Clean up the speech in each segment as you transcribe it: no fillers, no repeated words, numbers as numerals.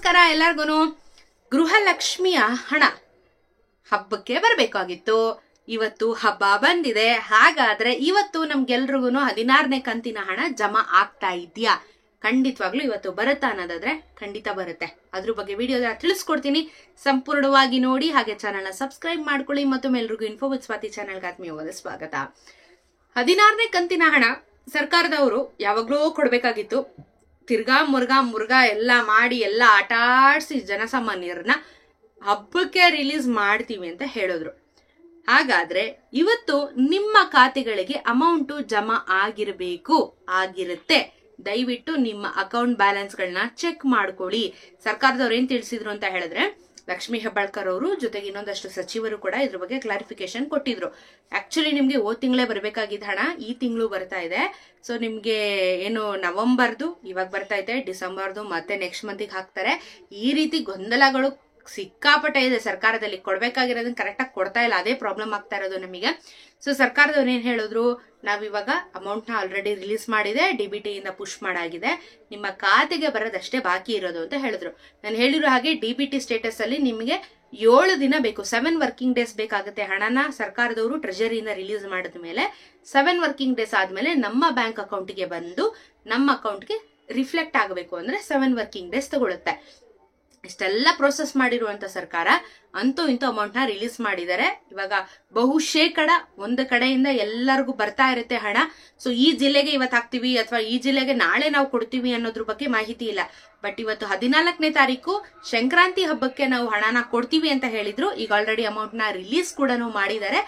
ನಮಸ್ಕಾರ ಎಲ್ಲರಿಗೂ. ಗೃಹಲಕ್ಷ್ಮಿಯ ಹಣ ಹಬ್ಬಕ್ಕೆ ಬರಬೇಕಾಗಿತ್ತು. ಇವತ್ತು ಹಬ್ಬ ಬಂದಿದೆ. ಹಾಗಾದ್ರೆ ಇವತ್ತು ನಮ್ಗೆಲ್ರಿಗೂ 16ನೇ ಕಂತಿನ ಹಣ ಜಮಾ ಆಗ್ತಾ ಇದೆಯಾ? ಖಂಡಿತವಾಗ್ಲೂ ಇವತ್ತು ಬರುತ್ತಾ ಅನ್ನೋದಾದ್ರೆ ಖಂಡಿತ ಬರುತ್ತೆ. ಅದ್ರ ಬಗ್ಗೆ ವಿಡಿಯೋದ ತಿಳಿಸ್ಕೊಡ್ತೀನಿ, ಸಂಪೂರ್ಣವಾಗಿ ನೋಡಿ. ಹಾಗೆ ಚಾನಲ್ನ ಸಬ್ಸ್ಕ್ರೈಬ್ ಮಾಡ್ಕೊಳ್ಳಿ. ಮತ್ತು ಎಲ್ರಿಗೂ ಇನ್ಫೋ ವಿತ್ ಸ್ವಾತಿ ಚಾನಲ್ಗೆ ಆತ್ಮೀಯವಾದ ಸ್ವಾಗತ. 16ನೇ ಕಂತಿನ ಹಣ ಸರ್ಕಾರದವರು ಯಾವಾಗ್ಲೂ ಕೊಡ್ಬೇಕಾಗಿತ್ತು. ತಿರ್ಗಾ ಮುರ್ಗಾ ಎಲ್ಲ ಮಾಡಿ ಎಲ್ಲ ಆಟ ಆಡಿಸಿ ಜನಸಾಮಾನ್ಯರನ್ನ ಹಬ್ಬಕ್ಕೆ ರಿಲೀಸ್ ಮಾಡ್ತೀವಿ ಅಂತ ಹೇಳಿದ್ರು. ಹಾಗಾದ್ರೆ ಇವತ್ತು ನಿಮ್ಮ ಖಾತೆಗಳಿಗೆ ಅಮೌಂಟು ಜಮಾ ಆಗಿರುತ್ತೆ. ದಯವಿಟ್ಟು ನಿಮ್ಮ ಅಕೌಂಟ್ ಬ್ಯಾಲೆನ್ಸ್ ಗಳನ್ನ ಚೆಕ್ ಮಾಡ್ಕೊಳ್ಳಿ. ಸರ್ಕಾರದವ್ರು ಏನ್ ತಿಳಿಸಿದ್ರು ಅಂತ ಹೇಳಿದ್ರೆ, ಲಕ್ಷ್ಮೀ ಹೆಬ್ಬಾಳ್ಕರ್ ಅವರು ಜೊತೆಗೆ ಇನ್ನೊಂದಷ್ಟು ಸಚಿವರು ಕೂಡ ಇದ್ರ ಬಗ್ಗೆ ಕ್ಲಾರಿಫಿಕೇಶನ್ ಕೊಟ್ಟಿದ್ರು. ಆಕ್ಚುಲಿ ನಿಮ್ಗೆ ತಿಂಗಳೇ ಬರ್ಬೇಕಾಗಿದ್ದ ಹಣ ಈ ತಿಂಗಳು ಬರ್ತಾ ಇದೆ. ಸೊ ನಿಮ್ಗೆ ಏನು ನವೆಂಬರ್ದು ಇವಾಗ ಬರ್ತಾ ಇದೆ, ಡಿಸೆಂಬರ್ದು ಮತ್ತೆ ನೆಕ್ಸ್ಟ್ ಮಂತಿಗೆ ಹಾಕ್ತಾರೆ. ಈ ರೀತಿ ಗೊಂದಲಗಳು ಸಿಕ್ಕಾಪಟ್ಟೆ ಇದೆ. ಸರ್ಕಾರದಲ್ಲಿ ಕೊಡ್ಬೇಕಾಗಿರೋದನ್ನ ಕರೆಕ್ಟಾಗಿ ಕೊಡ್ತಾ ಇಲ್ಲ, ಅದೇ ಪ್ರಾಬ್ಲಮ್ ಆಗ್ತಾ ಇರೋದು ನಮಗೆ. ಸೊ ಸರ್ಕಾರದವ್ರು ಏನ್ ಹೇಳಿದ್ರು, ನಾವಿವಾಗ ಅಮೌಂಟ್ ನ ಆಲ್ರೆಡಿ ರಿಲೀಸ್ ಮಾಡಿದೆ, DBT ಇಂದ ಪುಷ್ ಮಾಡಾಗಿದೆ, ನಿಮ್ಮ ಖಾತೆಗೆ ಬರೋದಷ್ಟೇ ಬಾಕಿ ಇರೋದು ಅಂತ ಹೇಳಿದ್ರು. ನಾನು ಹೇಳಿರೋ ಹಾಗೆ DBT ಸ್ಟೇಟಸ್ ಅಲ್ಲಿ ನಿಮಗೆ 7 ದಿನ ಬೇಕು, 7 ವರ್ಕಿಂಗ್ ಡೇಸ್ ಬೇಕಾಗುತ್ತೆ. ಹಣನ ಸರ್ಕಾರದವರು ಟ್ರೆಜರಿಯಿಂದ ರಿಲೀಸ್ ಮಾಡಿದ ಮೇಲೆ 7 ವರ್ಕಿಂಗ್ ಡೇಸ್ ಆದ್ಮೇಲೆ ನಮ್ಮ ಬ್ಯಾಂಕ್ ಅಕೌಂಟ್ಗೆ ಬಂದು ನಮ್ಮ ಅಕೌಂಟ್ಗೆ ರಿಫ್ಲೆಕ್ಟ್ ಆಗಬೇಕು ಅಂದ್ರೆ 7 ವರ್ಕಿಂಗ್ ಡೇಸ್ ತಗೊಳುತ್ತೆ. ಇಷ್ಟೆಲ್ಲ ಪ್ರೋಸೆಸ್ ಮಾಡಿರುವಂತ ಸರ್ಕಾರ ಅಂತೂ ಇಂತೂ ಅಮೌಂಟ್ ನ ರಿಲೀಸ್ ಮಾಡಿದ್ದಾರೆ. ಇವಾಗ ಬಹುಶೇಕಡ ಒಂದು ಕಡೆಯಿಂದ ಎಲ್ಲರಿಗೂ ಬರ್ತಾ ಇರುತ್ತೆ ಹಣ. ಸೊ ಈ ಜಿಲ್ಲೆಗೆ ಇವತ್ತು ಹಾಕ್ತಿವಿ ಅಥವಾ ಈ ಜಿಲ್ಲೆಗೆ ನಾಳೆ ನಾವು ಕೊಡ್ತೀವಿ ಅನ್ನೋದ್ರ ಬಗ್ಗೆ ಮಾಹಿತಿ ಇಲ್ಲ. ಬಟ್ ಇವತ್ತು 14ನೇ ತಾರೀಕು ಸಂಕ್ರಾಂತಿ ಹಬ್ಬಕ್ಕೆ ನಾವು ಹಣನ ಕೊಡ್ತೀವಿ ಅಂತ ಹೇಳಿದ್ರು. ಈಗ ಆಲ್ರೆಡಿ ಅಮೌಂಟ್ ನ ರಿಲೀಸ್ ಕೂಡ ಮಾಡಿದ್ದಾರೆ.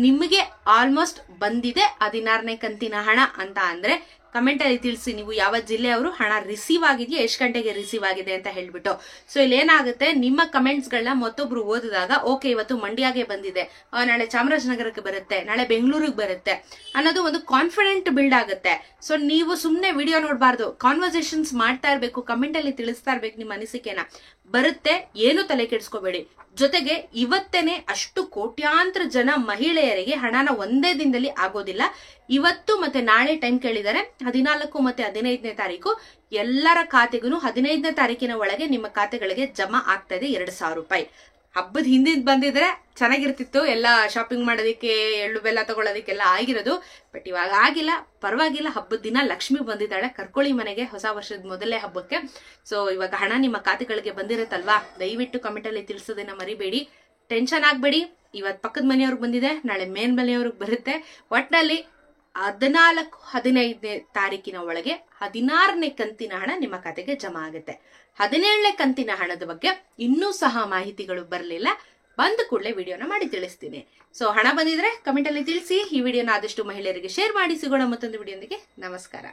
ನಿಮಗೆ ಆಲ್ಮೋಸ್ಟ್ ಬಂದಿದೆ 16ನೇ ಕಂತಿನ ಹಣ ಅಂತ ಅಂದ್ರೆ ಕಮೆಂಟ್ ಅಲ್ಲಿ ತಿಳಿಸಿ, ನೀವು ಯಾವ ಜಿಲ್ಲೆಯವರು ಹಣ ರಿಸೀವ್ ಆಗಿದೆಯಾ, ಎಷ್ಟು ಗಂಟೆಗೆ ರಿಸೀವ್ ಆಗಿದೆ ಅಂತ ಹೇಳ್ಬಿಟ್ಟು. ಸೊ ಇಲ್ಲಿ ಏನಾಗುತ್ತೆ, ನಿಮ್ಮ ಕಮೆಂಟ್ಸ್ ಗಳನ್ನ ಮತ್ತೊಬ್ರು ಓದಿದಾಗ ಓಕೆ ಇವತ್ತು ಮಂಡ್ಯಗೆ ಬಂದಿದೆ, ನಾಳೆ ಚಾಮರಾಜನಗರಕ್ಕೆ ಬರುತ್ತೆ, ನಾಳೆ ಬೆಂಗಳೂರಿಗೆ ಬರುತ್ತೆ ಅನ್ನೋದು ಒಂದು ಕಾನ್ಫಿಡೆಂಟ್ ಬಿಲ್ಡ್ ಆಗುತ್ತೆ. ಸೊ ನೀವು ಸುಮ್ನೆ ವಿಡಿಯೋ ನೋಡಬಾರ್ದು, ಕಾನ್ವರ್ಸೇಷನ್ಸ್ ಮಾಡ್ತಾ ಇರ್ಬೇಕು, ಕಮೆಂಟ್ ಅಲ್ಲಿ ತಿಳಿಸ್ತಾ ಇರ್ಬೇಕು ನಿಮ್ಮ ಅನಿಸಿಕೆನ. ಬರುತ್ತೆ, ಏನು ತಲೆ ಕೆಡಿಸ್ಕೋಬೇಡಿ. ಜೊತೆಗೆ ಇವತ್ತೇನೆ ಅಷ್ಟು ಕೋಟ್ಯಾಂತರ ಜನ ಮಹಿಳೆಯರಿಗೆ ಹಣನ ಒಂದೇ ದಿನದಲ್ಲಿ ಆಗೋದಿಲ್ಲ. ಇವತ್ತು ಮತ್ತೆ ನಾಳೆ ಟೈಮ್ ಕೇಳಿದ್ದಾರೆ. 14 ಮತ್ತೆ 15ನೇ ತಾರೀಕು ಎಲ್ಲರ ಖಾತೆಗೂ 15ನೇ ತಾರೀಕಿನ ಒಳಗೆ ನಿಮ್ಮ ಖಾತೆಗಳಿಗೆ ಜಮಾ ಆಗ್ತಾ ಇದೆ 2,000 ರೂಪಾಯಿ. ಹಬ್ಬದ ಹಿಂದಿನ ಬಂದಿದ್ರೆ ಚೆನ್ನಾಗಿರ್ತಿತ್ತು, ಎಲ್ಲ ಶಾಪಿಂಗ್ ಮಾಡೋದಿಕ್ಕೆ ಎಳ್ಳು ಬೆಲ್ಲ ತಗೊಳ್ಳೋದಿಕ್ಕೆಲ್ಲ ಆಗಿರೋದು. ಬಟ್ ಇವಾಗ ಆಗಿಲ್ಲ, ಪರವಾಗಿಲ್ಲ. ಹಬ್ಬದ ದಿನ ಲಕ್ಷ್ಮಿ ಬಂದಿದ್ದಾಳೆ, ಕರ್ಕೊಳ್ಳಿ ಮನೆಗೆ ಹೊಸ ವರ್ಷದ ಮೊದಲೇ ಹಬ್ಬಕ್ಕೆ. ಸೊ ಇವಾಗ ಹಣ ನಿಮ್ಮ ಖಾತೆಗಳಿಗೆ ಬಂದಿರುತ್ತಲ್ವಾ, ದಯವಿಟ್ಟು ಕಮೆಂಟ್ ಅಲ್ಲಿ ತಿಳಿಸೋದನ್ನ ಮರಿಬೇಡಿ. ಟೆನ್ಷನ್ ಆಗ್ಬೇಡಿ. ಇವತ್ತು ಪಕ್ಕದ ಮನೆಯವ್ರಿಗೆ ಬಂದಿದೆ, ನಾಳೆ ಮೇನ್ ಮನೆಯವ್ರಿಗೆ ಬರುತ್ತೆ. ಒಟ್ಟಿನಲ್ಲಿ 14, 15ನೇ ತಾರೀಕಿನ ಒಳಗೆ 16ನೇ ಕಂತಿನ ಹಣ ನಿಮ್ಮ ಖಾತೆಗೆ ಜಮಾ ಆಗುತ್ತೆ. 17ನೇ ಕಂತಿನ ಹಣದ ಬಗ್ಗೆ ಇನ್ನೂ ಸಹ ಮಾಹಿತಿಗಳು ಬರಲಿಲ್ಲ. ಬಂದ ಕೂಡಲೇ ವಿಡಿಯೋನ ಮಾಡಿ ತಿಳಿಸ್ತೀನಿ. ಸೊ ಹಣ ಬಂದಿದ್ರೆ ಕಮೆಂಟ್ ಅಲ್ಲಿ ತಿಳಿಸಿ. ಈ ವಿಡಿಯೋನ ಆದಷ್ಟು ಮಹಿಳೆಯರಿಗೆ ಶೇರ್ ಮಾಡಿ. ಸಿಗೋಣ ಮತ್ತೊಂದು ವಿಡಿಯೋದೊಂದಿಗೆ. ನಮಸ್ಕಾರ.